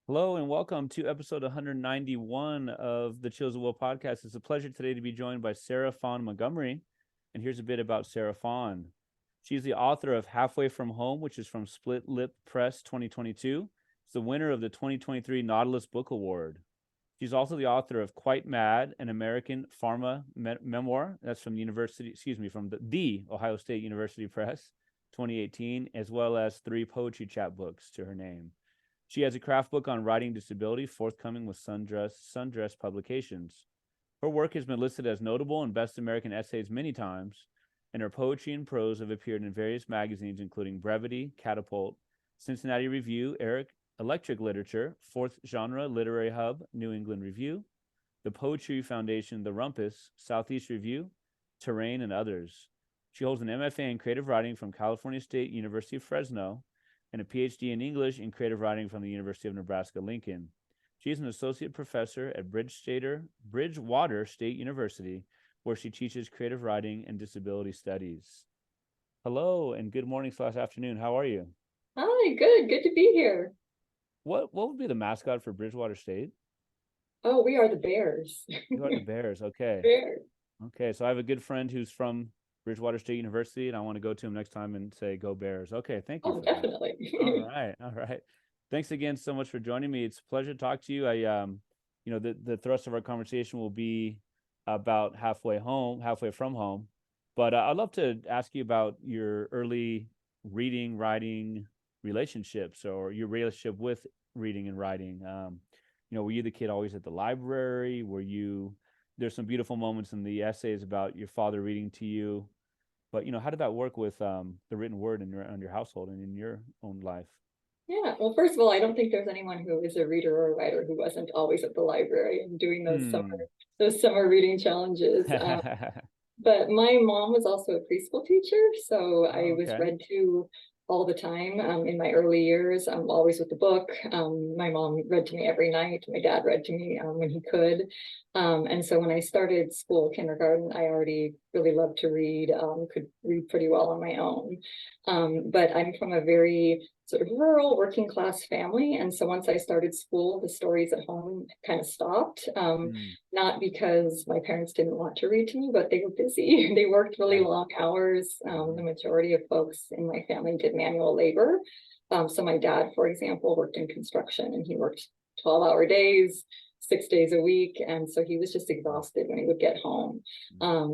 Hello and welcome to episode 191 of the Chills of Will podcast. It's a pleasure today to be joined by Sarah Fawn Montgomery. And here's a bit about Sarah Fawn. She's the author of Halfway from Home, which is from Split Lip Press 2022. It's the winner of the 2023 Nautilus Book Award. She's also the author of Quite Mad, an American Pharma Memoir. That's from the Ohio State University Press 2018, as well as 3 poetry chapbooks to her name. She has a craft book on writing disability forthcoming with Sundress Publications. Her work has been listed as notable and best American essays many times, and her poetry and prose have appeared in various magazines, including Brevity, Catapult, Cincinnati Review, Electric Literature, Fourth Genre, Literary Hub, New England Review, the Poetry Foundation, the Rumpus, Southeast Review, Terrain, and others. She holds an MFA in creative writing from California State University-Fresno, and a PhD in English and creative writing from the University of Nebraska-Lincoln. She is an associate professor at Bridgewater State University, where she teaches creative writing and disability studies. Hello, and good morning/afternoon. How are you? Hi, good. Good to be here. What would be the mascot for Bridgewater State? Oh, we are the Bears. You are the Bears. Okay. Bears. Okay, so I have a good friend who's from Bridgewater State University, and I want to go to him next time and say, "Go Bears." Okay, thank you Oh, for that. definitely. All right. Thanks again so much for joining me. It's a pleasure to talk to you. The thrust of our conversation will be about halfway from home, but I'd love to ask you about your early reading, writing relationships, or your relationship with reading and writing. Were you the kid always at the library? There's some beautiful moments in the essays about your father reading to you, but how did that work with the written word in your household and in your own life? Yeah. Well, first of all, I don't think there's anyone who is a reader or a writer who wasn't always at the library and doing those summer reading challenges. But my mom was also a preschool teacher, so I was Okay. read to all the time in my early years. I'm always with the book. My mom read to me every night. My dad read to me when he could. And so when I started school, kindergarten, I already really loved to read, could read pretty well on my own. But I'm from a very sort of rural working class family. And so once I started school, the stories at home kind of stopped. Not because my parents didn't want to read to me, but they were busy. They worked really long hours. The majority of folks in my family did manual labor. So my dad, for example, worked in construction, and he worked 12-hour days, 6 days a week. And so he was just exhausted when he would get home.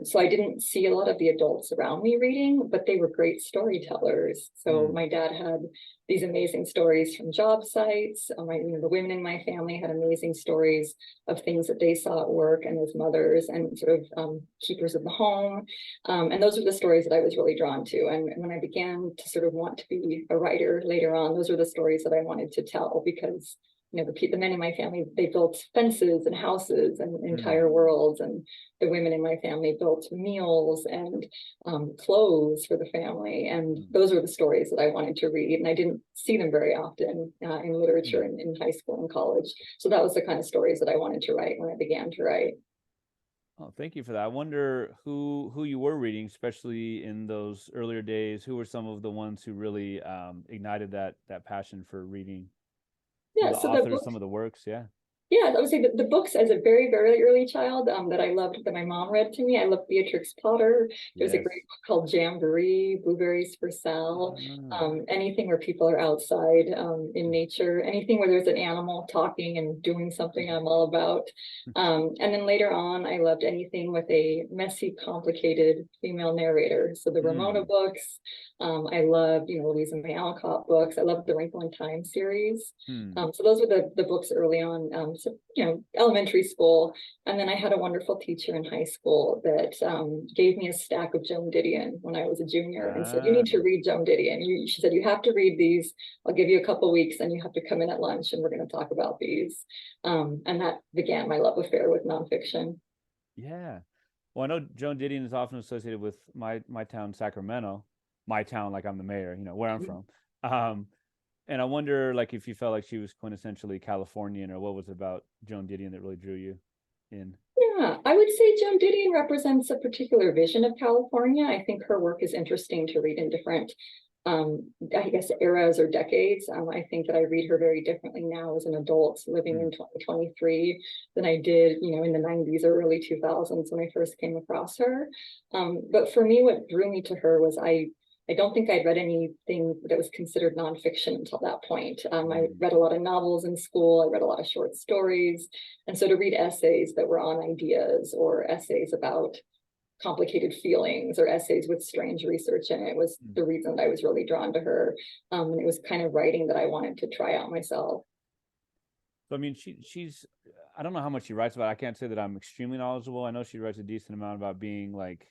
So I didn't see a lot of the adults around me reading, but they were great storytellers. So my dad had these amazing stories from job sites. The women in my family had amazing stories of things that they saw at work, and as mothers and sort of keepers of the home. And those are the stories that I was really drawn to. And when I began to sort of want to be a writer later on, those were the stories that I wanted to tell, because the men in my family, they built fences and houses and entire worlds, and the women in my family built meals and clothes for the family. And those were the stories that I wanted to read, and I didn't see them very often in literature in high school and college. So that was the kind of stories that I wanted to write when I began to write. Oh, thank you for that. I wonder who you were reading, especially in those earlier days. Who were some of the ones who really ignited that passion for reading? Yeah, The so the authors, book some of the works, yeah. Yeah, I would say the books as a very, very early child that I loved, that my mom read to me. I loved Beatrix Potter. There's a Yes. great book called Jamboree, Blueberries for Sal. Anything where people are outside in nature, anything where there's an animal talking and doing something, I'm all about. And then later on, I loved anything with a messy, complicated female narrator. So the Ramona books. I loved, Louisa May Alcott books. I loved the Wrinkle in Time series. So those were the books early on. So, elementary school. And then I had a wonderful teacher in high school that gave me a stack of Joan Didion when I was a junior and said, you need to read Joan Didion. She said, you have to read these. I'll give you a couple of weeks and you have to come in at lunch and we're going to talk about these. And that began my love affair with nonfiction. Yeah. Well, I know Joan Didion is often associated with my town, Sacramento. My town, like I'm the mayor, where I'm from. And I wonder, like, if you felt like she was quintessentially Californian, or what was it about Joan Didion that really drew you in? Yeah, I would say Joan Didion represents a particular vision of California. I think her work is interesting to read in different I guess, eras or decades. I think that I read her very differently now as an adult living in 2023 than I did, in the 90s or early 2000s when I first came across her. But for me, what drew me to her was I don't think I'd read anything that was considered nonfiction until that point. I read a lot of novels in school. I read a lot of short stories. And so to read essays that were on ideas or essays about complicated feelings or essays with strange research in it was the reason that I was really drawn to her. And it was kind of writing that I wanted to try out myself. So, I mean, she's, I don't know how much she writes about. I can't say that I'm extremely knowledgeable. I know she writes a decent amount about being like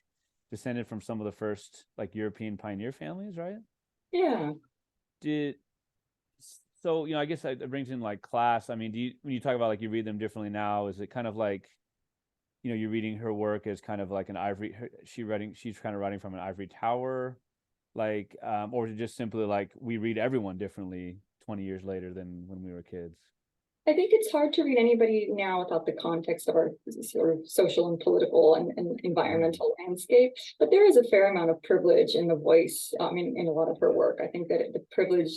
descended from some of the first like European pioneer families, right? Yeah. So, I guess it brings in like class. I mean, when you talk about like you read them differently now, is it kind of like, you're reading her work as kind of like she's kind of writing from an ivory tower, like, or is it just simply like we read everyone differently 20 years later than when we were kids? I think it's hard to read anybody now without the context of our sort of social and political and environmental landscape. But there is a fair amount of privilege in the voice, in a lot of her work. I think that the privilege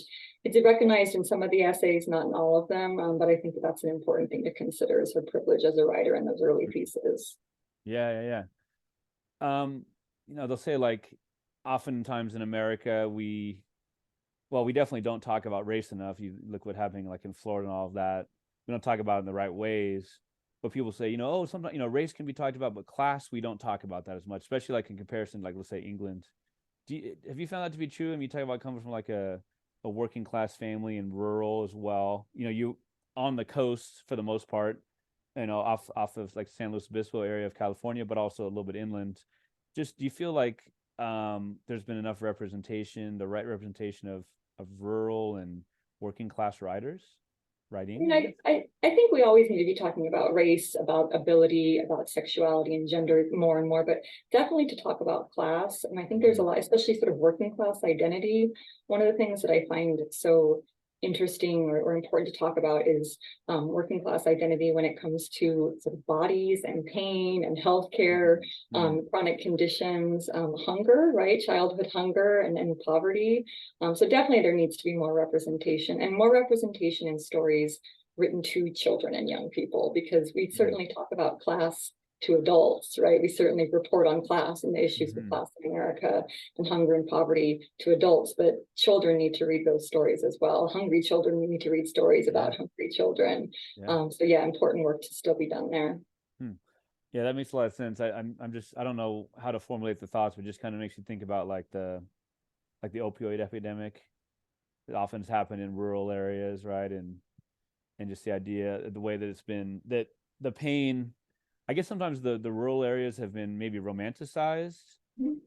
it's recognized in some of the essays, not in all of them. But I think that's an important thing to consider is her privilege as a writer in those early pieces. Yeah. They'll say like oftentimes in America we definitely don't talk about race enough. You look what happening like in Florida and all of that. We don't talk about it in the right ways. But people say, sometimes, race can be talked about, but class, we don't talk about that as much, especially like in comparison, like let's say England. Have you found that to be true? I mean, you talk about coming from like a working class family and rural as well. You on the coast for the most part, off of like San Luis Obispo area of California, but also a little bit inland. Just do you feel like there's been enough representation, the right representation of rural and working class writing? I think we always need to be talking about race, about ability, about sexuality and gender more and more, but definitely to talk about class. And I think there's a lot, especially sort of working class identity. One of the things that I find so interesting or important to talk about is working class identity when it comes to sort of bodies and pain and healthcare, chronic conditions, hunger, right? Childhood hunger and poverty. So definitely there needs to be more representation in stories written to children and young people, because we certainly talk about class to adults, right? We certainly report on class and the issues with class in America and hunger and poverty to adults, but children need to read those stories as well. Hungry children need to read stories about hungry children. Important work to still be done there. Yeah, that makes a lot of sense. I don't know how to formulate the thoughts, but just kind of makes you think about like the opioid epidemic that often has happened in rural areas, right? And just the idea, the way that it's been, that the pain, I guess sometimes the rural areas have been maybe romanticized,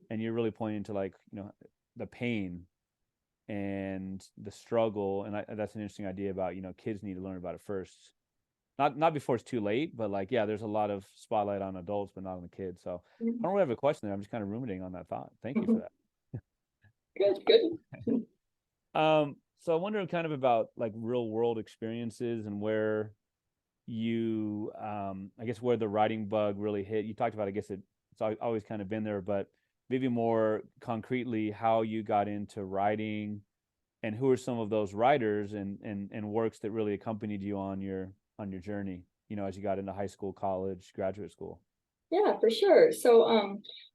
and you're really pointing to like, the pain and the struggle. And that's an interesting idea about, kids need to learn about it first. Not before it's too late, but like, yeah, there's a lot of spotlight on adults, but not on the kids. So I don't really have a question there. I'm just kind of ruminating on that thought. Thank you for that. Good. So I wonder kind of about like real world experiences and where you I guess where the writing bug really hit. You talked about, I guess it's always kind of been there, but maybe more concretely how you got into writing and who are some of those writers and works that really accompanied you on your journey, as you got into high school, college, graduate school. Yeah, for sure. So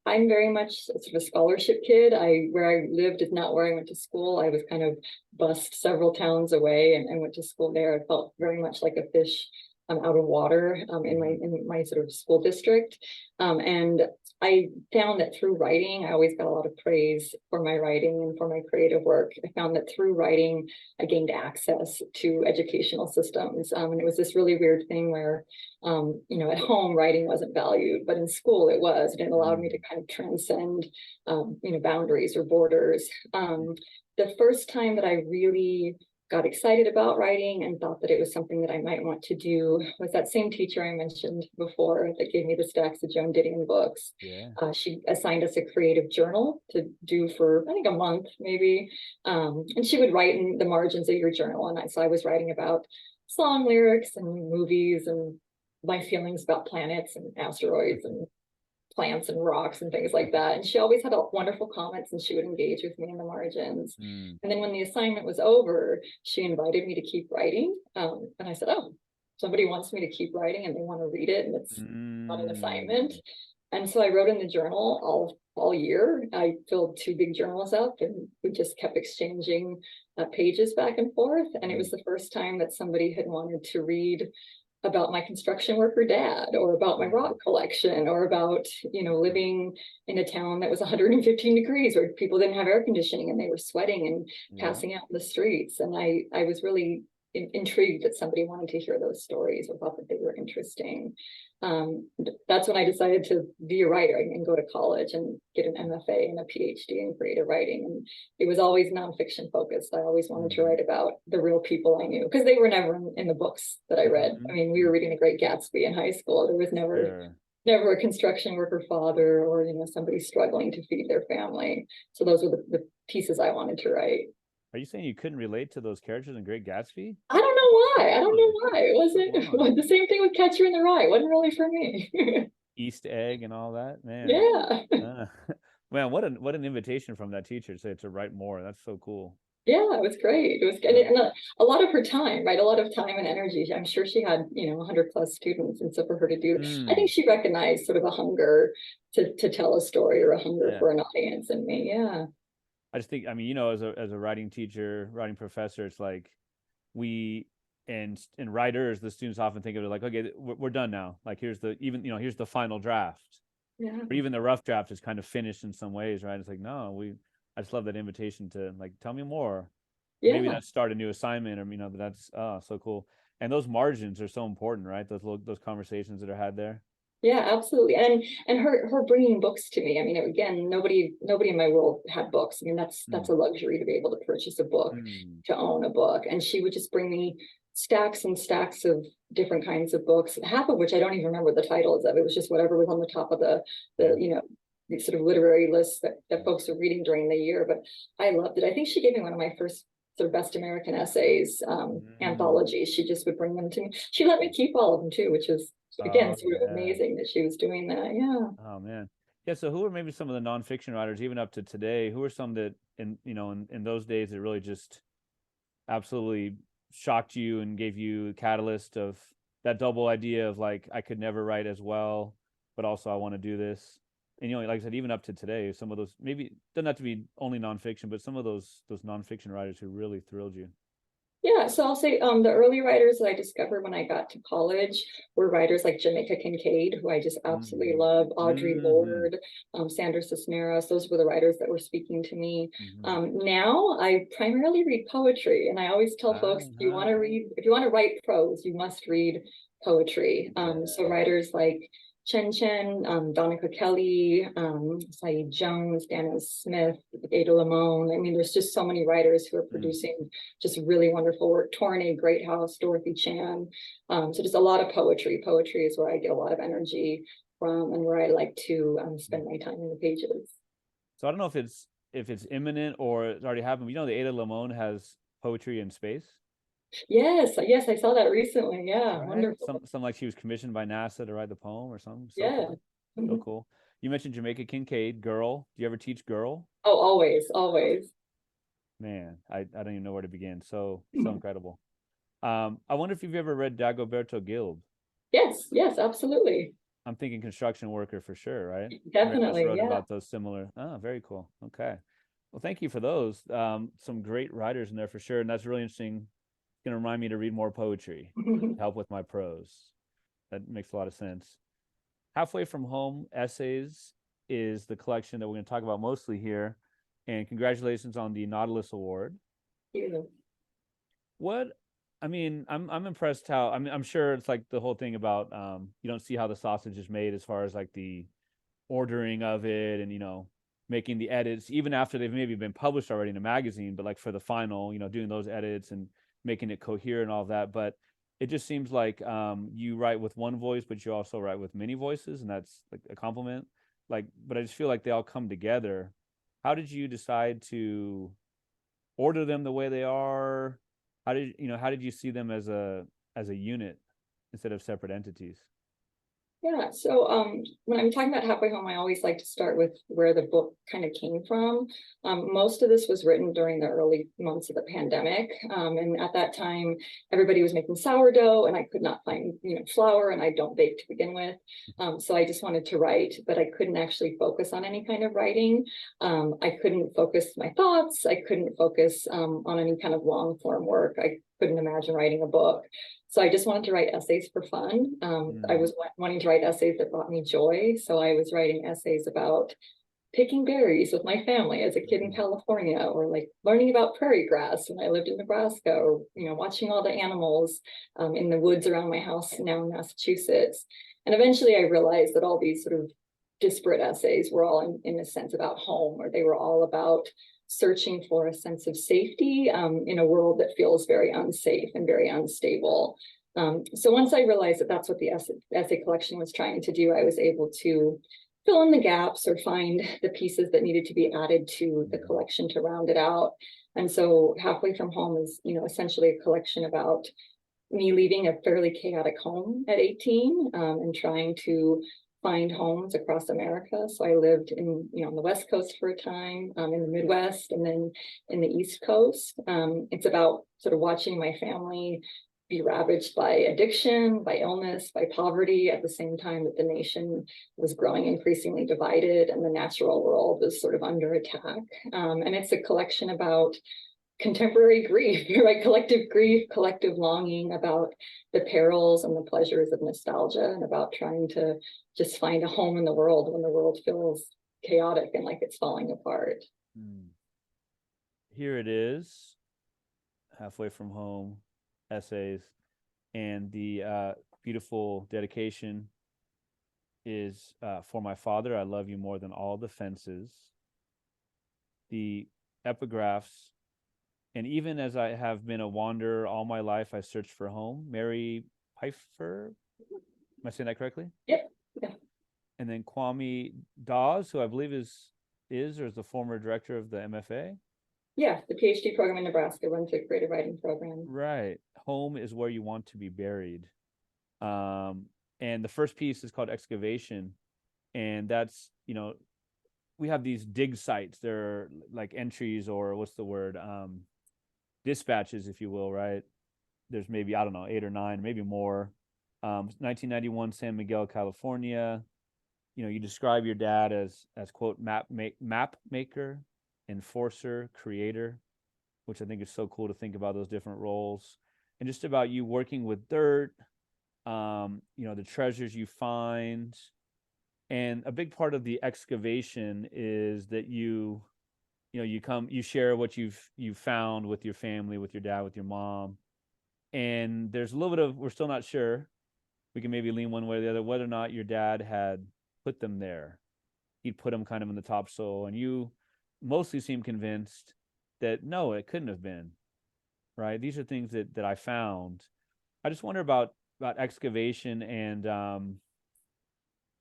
I'm very much sort of a scholarship kid. Where I lived is not where I went to school. I was kind of bussed several towns away and went to school there. I felt very much like a fish out of water in my sort of school district. And I found that through writing, I always got a lot of praise for my writing and for my creative work. I found that through writing, I gained access to educational systems. And it was this really weird thing where, at home, writing wasn't valued, but in school it was. And it allowed me to kind of transcend, boundaries or borders. The first time that I really got excited about writing and thought that it was something that I might want to do was that same teacher I mentioned before that gave me the stacks of Joan Didion books. She assigned us a creative journal to do for, I think, a month maybe. And she would write in the margins of your journal. And so I was writing about song lyrics and movies and my feelings about planets and asteroids and plants and rocks and things like that. And she always had wonderful comments, and she would engage with me in the margins. And then when the assignment was over, she invited me to keep writing. And I said, oh, somebody wants me to keep writing and they want to read it, and it's not an assignment. And so I wrote in the journal all year. I filled 2 big journals up, and we just kept exchanging pages back and forth. And it was the first time that somebody had wanted to read about my construction worker dad, or about my rock collection, or about, living in a town that was 115 degrees where people didn't have air conditioning and they were sweating and passing out in the streets. And I was really intrigued that somebody wanted to hear those stories. I thought that they were interesting. That's when I decided to be a writer and go to college and get an MFA and a PhD in creative writing. And it was always nonfiction focused. I always wanted to write about the real people I knew, because they were never in the books that I read. I mean, we were reading The Great Gatsby in high school. There was never a construction worker father, or somebody struggling to feed their family. So those were the pieces I wanted to write. Are you saying you couldn't relate to those characters in Great Gatsby? I don't know why. It wasn't the same thing with Catcher in the Rye. It wasn't really for me. East Egg and all that, man. Yeah. Man, what an invitation from that teacher to write more. That's so cool. Yeah, it was great. It was good. And a lot of her time, right? A lot of time and energy. I'm sure she had, 100 plus students. And so for her to do, I think she recognized sort of a hunger to tell a story, or a hunger for an audience in me. Yeah. I just think, as a writing teacher, writing professor, it's like and writers, the students often think of it like, okay, we're done now. Like here's the final draft. Yeah. Or even the rough draft is kind of finished in some ways, right? It's like, no, I just love that invitation to like, tell me more. Yeah. Maybe not start a new assignment, or that's so cool. And those margins are so important, right? Those conversations that are had there. Yeah, absolutely. And her bringing books to me. I mean, again, nobody in my world had books. I mean, that's a luxury to be able to purchase a book, to own a book. And she would just bring me stacks and stacks of different kinds of books, half of which I don't even remember the titles of. It was just whatever was on the top of the sort of literary list that folks were reading during the year. But I loved it. I think she gave me one of my first sort of best American essays, anthologies. She just would bring them to me. She let me keep all of them too, which was again sort of amazing that she was doing that. Yeah. Oh man. Yeah. So who are maybe some of the nonfiction writers, even up to today, who are some that in those days that really just absolutely shocked you and gave you the catalyst of that double idea of like, I could never write as well, but also I want to do this? And like I said, even up to today, some of those, maybe doesn't have to be only nonfiction, but some of those nonfiction writers who really thrilled you. Yeah, so I'll say the early writers that I discovered when I got to college were writers like Jamaica Kincaid, who I just absolutely love, Audre Lorde, Sandra Cisneros. Those were the writers that were speaking to me. Now I primarily read poetry, and I always tell folks, if you want to write prose, you must read poetry. So writers like Chen Chen, Donica Kelly, Saeed Jones, Daniel Smith, Ada Limon. I mean, there's just so many writers who are producing just really wonderful work. Tornay Greathouse, Dorothy Chan. So just a lot of poetry. Poetry is where I get a lot of energy from, and where I like to spend my time in the pages. So I don't know if it's imminent or it's already happened. But the Ada Limon has poetry in space. Yes, I saw that recently. Yeah, right? Wonderful. Some like she was commissioned by NASA to write the poem or something. So yeah, cool. So cool. You mentioned Jamaica Kincaid, girl. Do you ever teach girl? Oh, always. Man, I don't even know where to begin. So incredible. I wonder if you've ever read Dagoberto Guild. Yes, absolutely. I'm thinking construction worker for sure, right? Definitely. Wrote about those similar. Oh, very cool. Okay. Well, thank you for those. Some great writers in there for sure, and that's really interesting. Going to remind me to read more poetry, help with my prose. That makes a lot of sense. Halfway from Home Essays is the collection that we're going to talk about mostly here. And congratulations on the Nautilus Award. Thank you. I'm impressed how, I'm sure it's like the whole thing about, you don't see how the sausage is made as far as like the ordering of it and, making the edits, even after they've maybe been published already in a magazine, but like for the final, doing those edits and making it coherent and all of that. But it just seems like you write with one voice, but you also write with many voices, and that's like a compliment. But I just feel like they all come together. How did you decide to order them the way they are? How did you see them as a unit instead of separate entities? Yeah, so when I'm talking about halfway home, I always like to start with where the book kind of came from. Most of this was written during the early months of the pandemic, and at that time, everybody was making sourdough, and I could not find flour, and I don't bake to begin with, so I just wanted to write, but I couldn't actually focus on any kind of writing. I couldn't focus my thoughts. I couldn't focus on any kind of long form work. I couldn't imagine writing a book. So I just wanted to write essays for fun. I was wanting to write essays that brought me joy. So I was writing essays about picking berries with my family as a kid in California, or like learning about prairie grass when I lived in Nebraska, or watching all the animals in the woods around my house now in Massachusetts. And eventually I realized that all these sort of disparate essays were all in a sense about home, or they were all about searching for a sense of safety in a world that feels very unsafe and very unstable. So once I realized that that's what the essay collection was trying to do, I was able to fill in the gaps or find the pieces that needed to be added to the collection to round it out. And so Halfway from Home is, essentially a collection about me leaving a fairly chaotic home at 18 and trying to find homes across America. So I lived in, on the West Coast for a time, in the Midwest, and then in the East Coast. It's about sort of watching my family be ravaged by addiction, by illness, by poverty, at the same time that the nation was growing increasingly divided and the natural world was sort of under attack. And it's a collection about contemporary grief, right? Collective grief, collective longing, about the perils and the pleasures of nostalgia, and about trying to just find a home in the world when the world feels chaotic and like it's falling apart. Here it is, Halfway from Home, essays, and the beautiful dedication is for my father. I love you more than all the fences. The epigraphs: and even as I have been a wanderer all my life, I searched for home. Mary Pfeiffer, am I saying that correctly? Yep. Yeah. And then Kwame Dawes, who I believe is or is the former director of the MFA. Yeah, the PhD program in Nebraska runs a creative writing program. Right. Home is where you want to be buried. And the first piece is called Excavation. And that's, we have these dig sites. They're like entries, or what's the word? Dispatches, if you will, right? There's maybe, I don't know, 8 or 9, maybe more. 1991, San Miguel, California. You describe your dad as quote, map maker, enforcer, creator, which I think is so cool to think about those different roles. And just about you working with dirt, the treasures you find. And a big part of the excavation is that you share what you've found with your family, with your dad, with your mom. And there's a little bit of, we're still not sure, we can maybe lean one way or the other, whether or not your dad had put them there. He'd put them kind of in the topsoil, and you mostly seem convinced that no, it couldn't have been, right? These are things that I found. I just wonder about excavation, and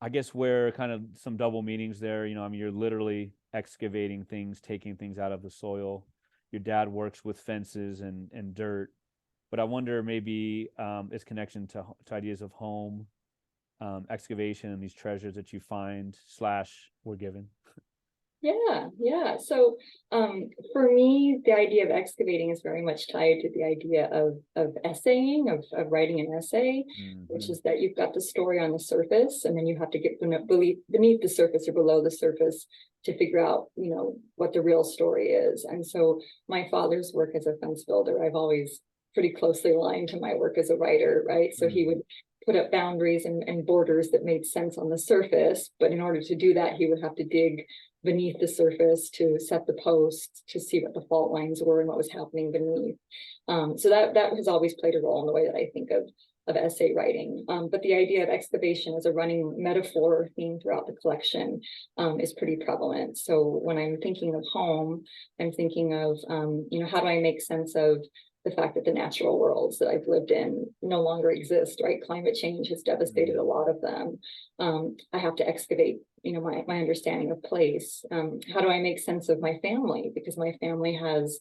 I guess where kind of some double meanings there. You're literally excavating things, taking things out of the soil. Your dad works with fences and dirt, but I wonder maybe its connection to ideas of home, excavation, and these treasures that you find / were given. Yeah. So for me, the idea of excavating is very much tied to the idea of essaying, of writing an essay, which is that you've got the story on the surface, and then you have to get beneath the surface or below the surface to figure out, what the real story is. And so my father's work as a fence builder, I've always pretty closely aligned to my work as a writer, right? So he would put up boundaries and borders that made sense on the surface, but in order to do that, he would have to dig beneath the surface to set the posts, to see what the fault lines were and what was happening beneath. So that has always played a role in the way that I think of essay writing. But the idea of excavation as a running metaphor theme throughout the collection is pretty prevalent. So when I'm thinking of home, I'm thinking of, how do I make sense of the fact that the natural worlds that I've lived in no longer exist, right? Climate change has devastated a lot of them. I have to excavate, my understanding of place. How do I make sense of my family? Because my family has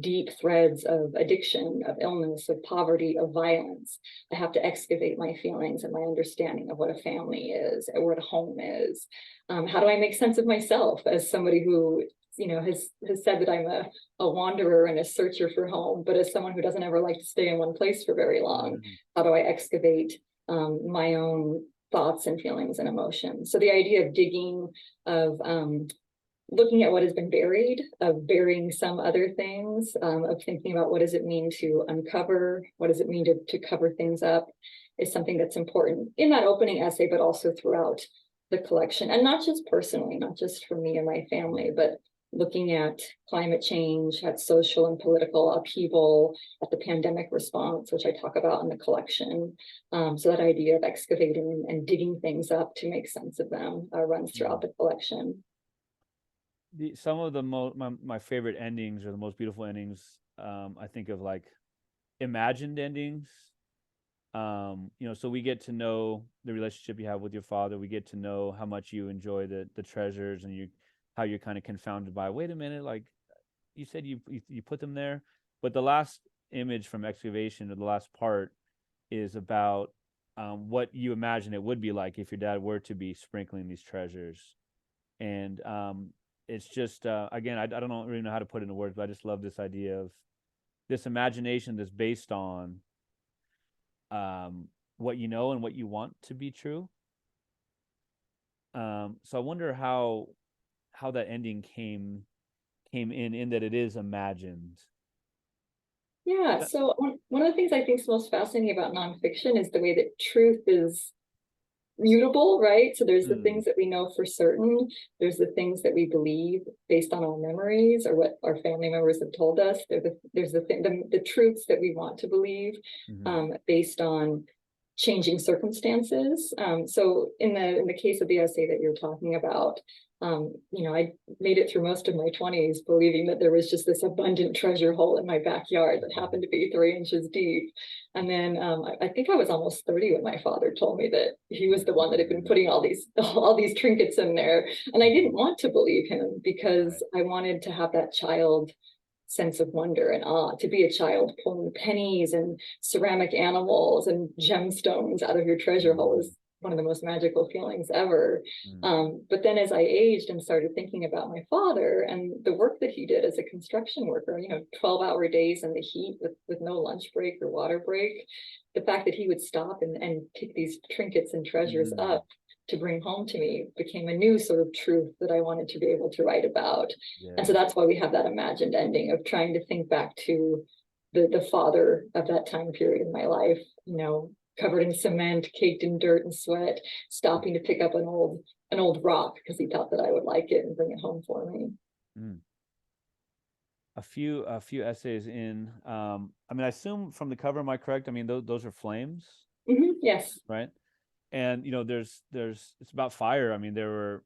deep threads of addiction, of illness, of poverty, of violence. I have to excavate my feelings and my understanding of what a family is and what a home is. How do I make sense of myself as somebody who, has said that I'm a wanderer and a searcher for home, but as someone who doesn't ever like to stay in one place for very long, how do I excavate my own thoughts and feelings and emotions? So the idea of digging, of looking at what has been buried, of burying some other things, of thinking about what does it mean to uncover, what does it mean to cover things up, is something that's important in that opening essay, but also throughout the collection. And not just personally, not just for me and my family, but looking at climate change, at social and political upheaval, at the pandemic response, which I talk about in the collection. So that idea of excavating and digging things up to make sense of them runs throughout the collection. Some of the my favorite endings, or the most beautiful endings, I think of like imagined endings. So we get to know the relationship you have with your father. We get to know how much you enjoy the treasures, and how you're kind of confounded by, wait a minute, like you said you put them there. But the last image from excavation, or the last part, is about what you imagine it would be like if your dad were to be sprinkling these treasures. And it's just, again, I don't really know how to put it into words, but I just love this idea of this imagination that's based on what you know and what you want to be true. So I wonder how that ending came in that it is imagined. Yeah, so one of the things I think is most fascinating about nonfiction is the way that truth is mutable, right? So there's the things that we know for certain. There's the things that we believe based on our memories or what our family members have told us. There's the truths that we want to believe based on changing circumstances. So in the case of the essay that you're talking about, I made it through most of my 20s believing that there was just this abundant treasure hole in my backyard that happened to be 3 inches deep. And then I think I was almost 30 when my father told me that he was the one that had been putting all these trinkets in there. And I didn't want to believe him because I wanted to have that child sense of wonder and awe, to be a child pulling pennies and ceramic animals and gemstones out of your treasure hole is one of the most magical feelings ever. But then as I aged and started thinking about my father and the work that he did as a construction worker, 12-hour days in the heat with no lunch break or water break, the fact that he would stop and pick these trinkets and treasures up to bring home to me became a new sort of truth that I wanted to be able to write about. And so that's why we have that imagined ending of trying to think back to the father of that time period in my life, covered in cement, caked in dirt and sweat, stopping to pick up an old rock because he thought that I would like it and bring it home for me. A few essays in. I assume from the cover, am I correct? Those are flames. Yes. Right. And there's it's about fire. There were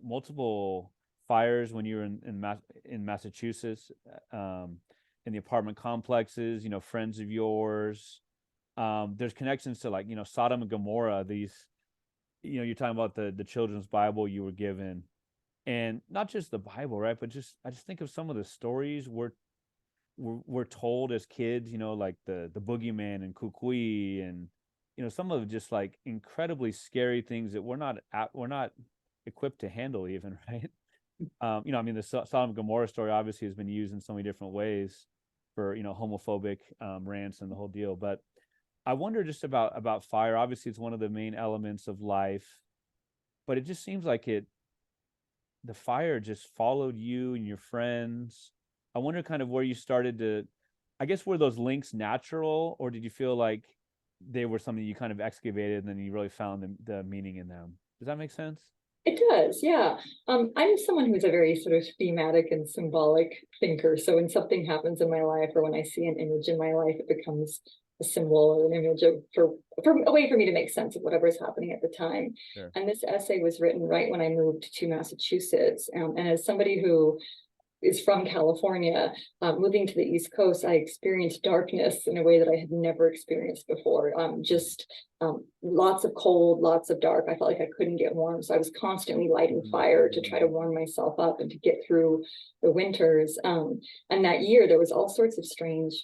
multiple fires when you were in Massachusetts, in the apartment complexes. Friends of yours. There's connections to Sodom and Gomorrah. These, you're talking about the children's Bible you were given, and not just the Bible, right? But I just think of some of the stories we're told as kids. Like the boogeyman and Kukui, and some of just like incredibly scary things that we're not equipped to handle even, right? The Sodom and Gomorrah story obviously has been used in so many different ways for homophobic rants and the whole deal. But I wonder just about fire. Obviously, it's one of the main elements of life, but it just seems like the fire just followed you and your friends. I wonder kind of where you started to, I guess, were those links natural, or did you feel like they were something you kind of excavated and then you really found the meaning in them? Does that make sense? It does, yeah. I'm someone who's a very sort of thematic and symbolic thinker. So when something happens in my life, or when I see an image in my life, it becomes a symbol or an image for a way for me to make sense of whatever is happening at the time. Sure. And this essay was written right when I moved to Massachusetts. And as somebody who is from California, moving to the East Coast, I experienced darkness in a way that I had never experienced before. Lots of cold, lots of dark. I felt like I couldn't get warm. So I was constantly lighting fire to try to warm myself up and to get through the winters. And that year, there was all sorts of strange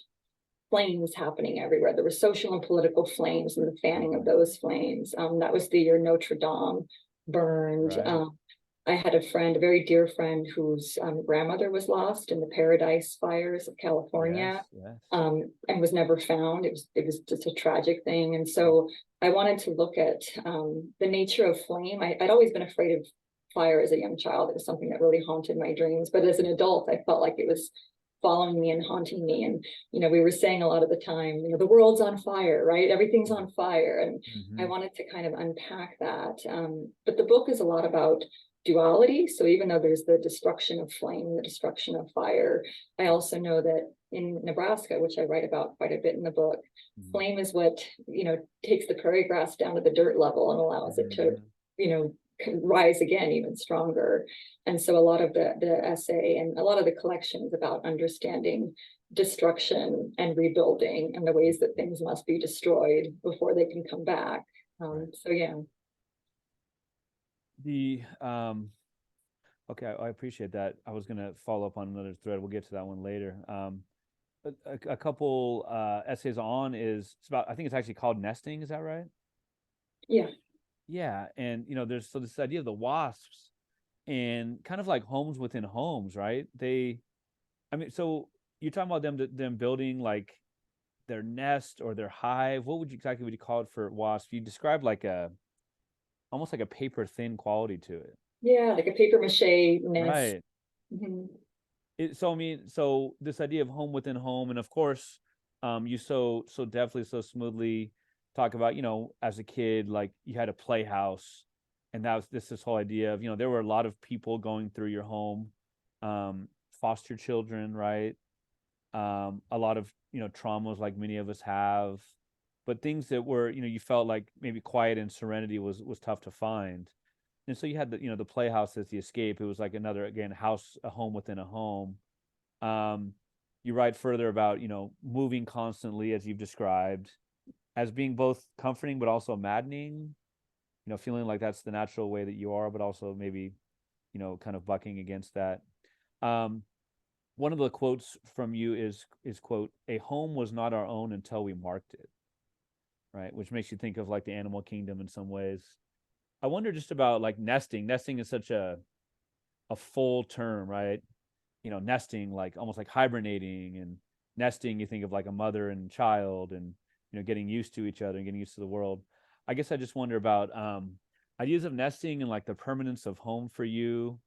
flames happening everywhere. There were social and political flames and the fanning of those flames. That was the year Notre Dame burned. Right. I had a friend, a very dear friend, whose grandmother was lost in the Paradise fires of California, Yes. and was never found. It was just a tragic thing. And so I wanted to look at the nature of flame. I'd always been afraid of fire as a young child. It was something that really haunted my dreams. But as an adult, I felt like it was following me and haunting me. And, we were saying a lot of the time, the world's on fire, right? Everything's on fire. And I wanted to kind of unpack that. But the book is a lot about duality. So even though there's the destruction of flame, the destruction of fire, I also know that in Nebraska, which I write about quite a bit in the book, flame is what, takes the prairie grass down to the dirt level and allows it to, rise again even stronger. And so a lot of the essay and a lot of the collection is about understanding destruction and rebuilding and the ways that things must be destroyed before they can come back. So yeah. Okay, I appreciate that. I was going to follow up on another thread. We'll get to that one later. A couple essays on it's about, I think it's actually called Nesting. Is that right? Yeah. And there's this idea of the wasps and kind of like homes within homes, right? So you're talking about them building like their nest or their hive. What would you call it for wasps? You described like almost like a paper thin quality to it. Yeah, like a paper mache nest. Right. So this idea of home within home, and of course, you so definitely so smoothly talk about, as a kid, like you had a playhouse, and that was this whole idea of, there were a lot of people going through your home, foster children, right? A lot of, traumas like many of us have, but things that were, you felt like maybe quiet and serenity was tough to find. And so you had the playhouse as the escape. It was like another, again, house, a home within a home. You write further about, moving constantly, as you've described, as being both comforting but also maddening, feeling like that's the natural way that you are, but also maybe, kind of bucking against that. One of the quotes from you is quote, "A home was not our own until we marked it," right? Which makes you think of like the animal kingdom in some ways. I wonder just about like nesting. Nesting is such a full term, right? Nesting, like almost like hibernating, and nesting, you think of like a mother and child, and getting used to each other and getting used to the world. I guess I just wonder about ideas of nesting and like the permanence of home for you,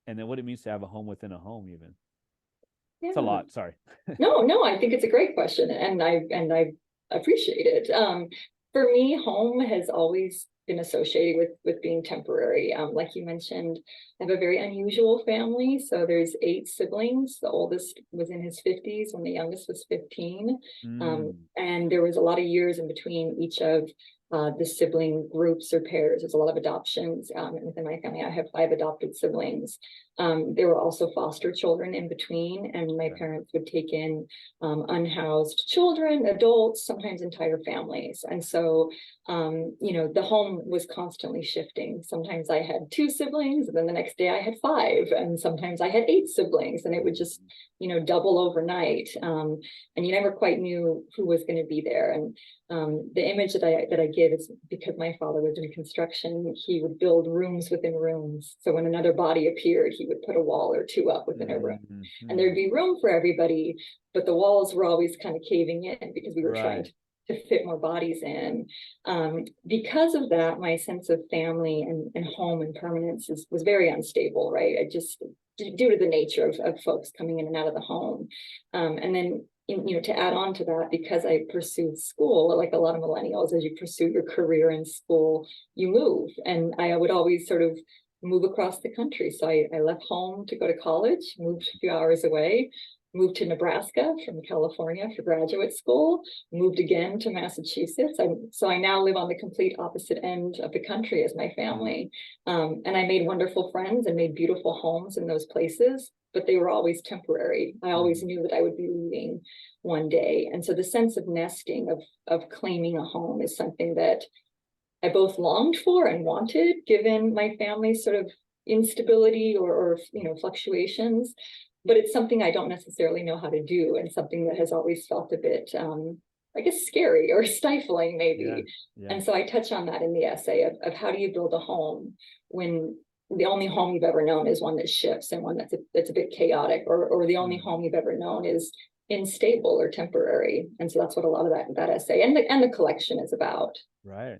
and then what it means to have a home within a home, even. Yeah. It's a lot. Sorry. No, I think it's a great question, and I appreciate it. For me, home has always been associated with being temporary. Like you mentioned, I have a very unusual family. So there's 8 siblings. The oldest was in his 50s when the youngest was 15. And there was a lot of years in between each of the sibling groups or pairs. There's a lot of adoptions. Within my family, I have 5 adopted siblings. There were also foster children in between, and my parents would take in unhoused children, adults, sometimes entire families. And so, the home was constantly shifting. Sometimes I had 2 siblings, and then the next day I had 5, and sometimes I had 8 siblings, and it would just, double overnight. And you never quite knew who was going to be there. And the image that I give is because my father was in construction, he would build rooms within rooms. So when another body appeared, he would put a wall or 2 up within a room, and there'd be room for everybody, but the walls were always kind of caving in because we were trying to fit more bodies in. Because of that, my sense of family and home and permanence was very unstable, right? I just, due to the nature of folks coming in and out of the home. And then, to add on to that, because I pursued school, like a lot of millennials, as you pursue your career in school, you move. And I would always sort of move across the country. So I left home to go to college, moved a few hours away, moved to Nebraska from California for graduate school, moved again to Massachusetts. So I now live on the complete opposite end of the country as my family. And I made wonderful friends and made beautiful homes in those places, but they were always temporary. I always knew that I would be leaving one day. And so the sense of nesting, of claiming a home is something that I both longed for and wanted, given my family's sort of instability or fluctuations. But it's something I don't necessarily know how to do, and something that has always felt a bit, I guess, scary or stifling, maybe. Yeah, yeah. And so I touch on that in the essay of how do you build a home when the only home you've ever known is one that shifts, and one that's a bit chaotic, or the only home you've ever known is unstable or temporary. And so that's what a lot of that essay and the collection is about. Right.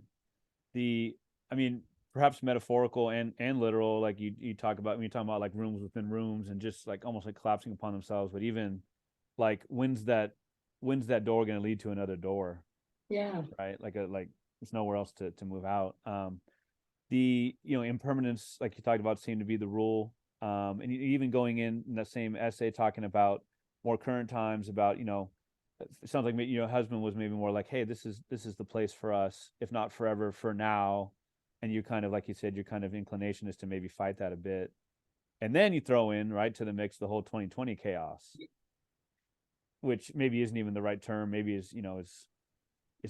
I mean, perhaps metaphorical and literal, like you talk about when you talk about like rooms within rooms and just like almost like collapsing upon themselves, but even like when's that door going to lead to another door? Yeah. Right. Like there's nowhere else to move out. The impermanence, like you talked about, seemed to be the rule. And even going in that same essay talking about more current times, about it sounds like husband was maybe more like, hey, this is the place for us, if not forever, for now. And you kind of, like you said, your kind of inclination is to maybe fight that a bit. And then you throw in right to the mix the whole 2020 chaos, which maybe isn't even the right term, maybe is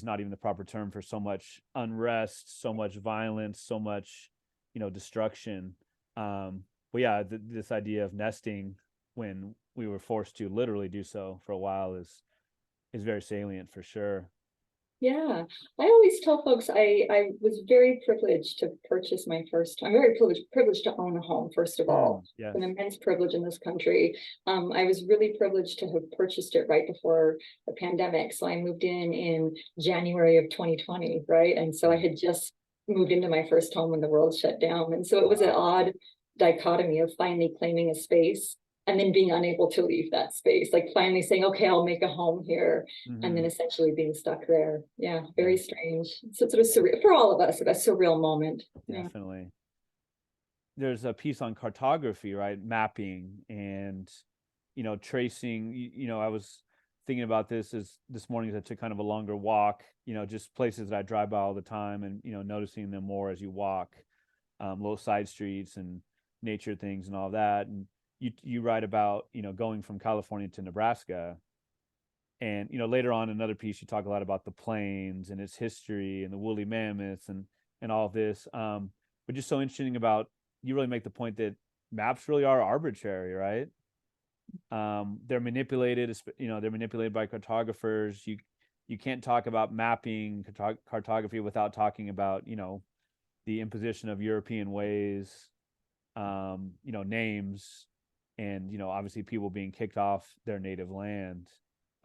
not even the proper term for so much unrest, so much violence, so much destruction. But yeah, this idea of nesting when we were forced to literally do so for a while is very salient for sure. Yeah, I always tell folks I was very privileged to purchase my first. I'm very privileged to own a home, first of all. Yes. An immense privilege in this country. I was really privileged to have purchased it right before the pandemic. So I moved in January of 2020, right? And so I had just moved into my first home when the world shut down. And so it was an odd dichotomy of finally claiming a space and then being unable to leave that space, like finally saying, okay, I'll make a home here, and then essentially being stuck there. Yeah, very strange. So sort of surreal for all of us, a surreal moment. Definitely. Yeah. There's a piece on cartography, right? Mapping and, tracing. I was thinking about this morning as I took kind of a longer walk, just places that I drive by all the time, and, noticing them more as you walk, little side streets and nature things and all that. And you write about going from California to Nebraska, and later on another piece you talk a lot about the plains and its history and the woolly mammoths and all of this, but just so interesting about, you really make the point that maps really are arbitrary, right? They're manipulated, they're manipulated by cartographers. You can't talk about mapping cartography without talking about the imposition of European ways, names, and obviously people being kicked off their native land.